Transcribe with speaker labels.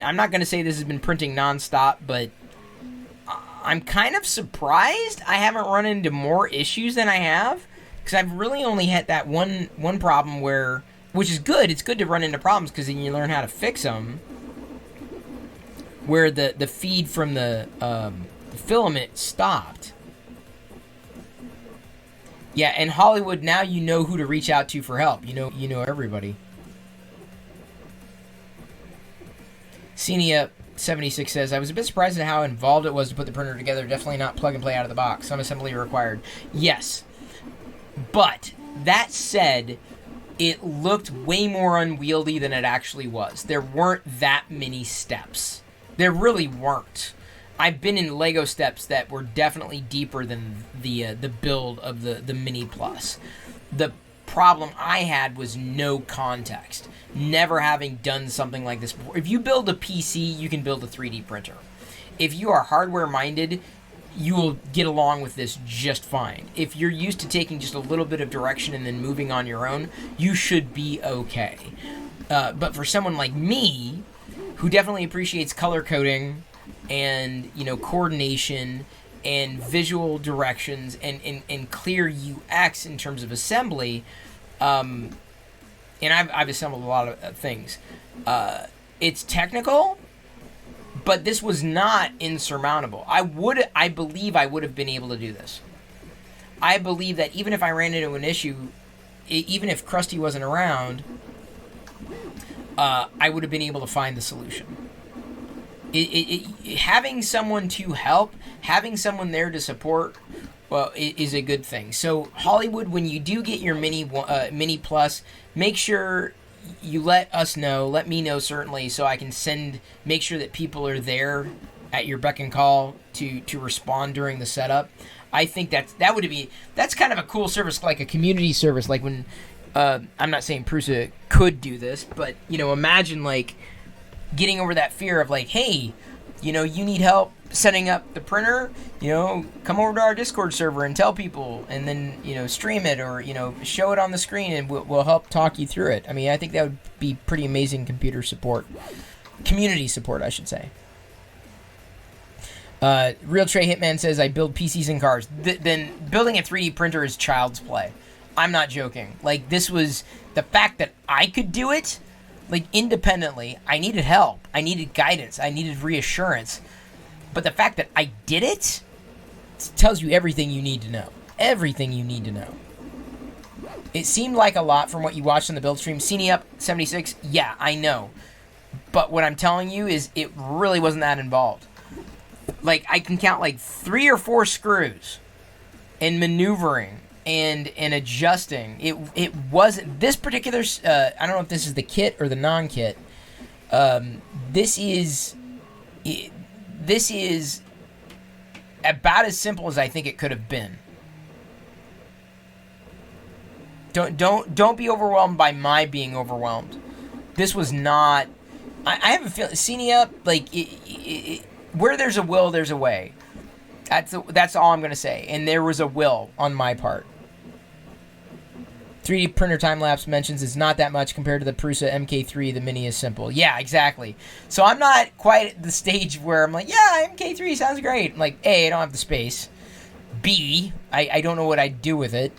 Speaker 1: I'm not going to say this has been printing nonstop, but I'm kind of surprised I haven't run into more issues than I have, because I've really only had that one problem where, which is good. It's good to run into problems because then you learn how to fix them. Where the feed from the filament stopped. Yeah, and Hollywood, now you know who to reach out to for help. You know everybody. Senia76 says, I was a bit surprised at how involved it was to put the printer together. Definitely not plug and play out of the box. Some assembly required. Yes. But, that said, it looked way more unwieldy than it actually was. There weren't that many steps. There really weren't. I've been in Lego steps that were definitely deeper than the build of the Mini Plus. The problem I had was no context. Never having done something like this before. If you build a PC, you can build a 3D printer. If you are hardware-minded, you will get along with this just fine. If you're used to taking just a little bit of direction and then moving on your own, you should be okay. But for someone like me, who definitely appreciates color coding and, coordination and visual directions and clear UX in terms of assembly, and I've assembled a lot of things. It's technical, but this was not insurmountable. I believe I would have been able to do this. I believe that even if I ran into an issue, even if Krusty wasn't around, I would have been able to find the solution. Having someone to help, having someone there to support, well, is a good thing. So Hollywood, when you do get your Mini Plus, make sure you let us know. Let me know, certainly, so I can make sure that people are there at your beck and call to respond during the setup. I think that's kind of a cool service, like a community service. Like when I'm not saying Prusa could do this, but imagine like getting over that fear of like, hey, you need help setting up the printer, come over to our Discord server and tell people, and then, stream it or, show it on the screen, and we'll help talk you through it. I mean, I think that would be pretty amazing community support, I should say. Real Trey Hitman says, I build PCs and cars. Then building a 3D printer is child's play. I'm not joking. Like, this was the fact that I could do it, like, independently. I needed help. I needed guidance. I needed reassurance. But the fact that I did it tells you everything you need to know. Everything you need to know. It seemed like a lot from what you watched on the build stream. Up76, yeah, I know. But what I'm telling you is it really wasn't that involved. Like, I can count like 3 or 4 screws and maneuvering and adjusting. It wasn't this particular. I don't know if this is the kit or the non-kit. This is about as simple as I think it could have been. Don't be overwhelmed by my being overwhelmed. This was not. I have a feeling. Senia, like where there's a will, there's a way. That's all I'm gonna say. And there was a will on my part. 3D printer time-lapse mentions it's not that much compared to the Prusa MK3. The Mini is simple. Yeah, exactly. So I'm not quite at the stage where I'm like, yeah, MK3 sounds great. I'm like, A, I don't have the space. B, I don't know what I'd do with it.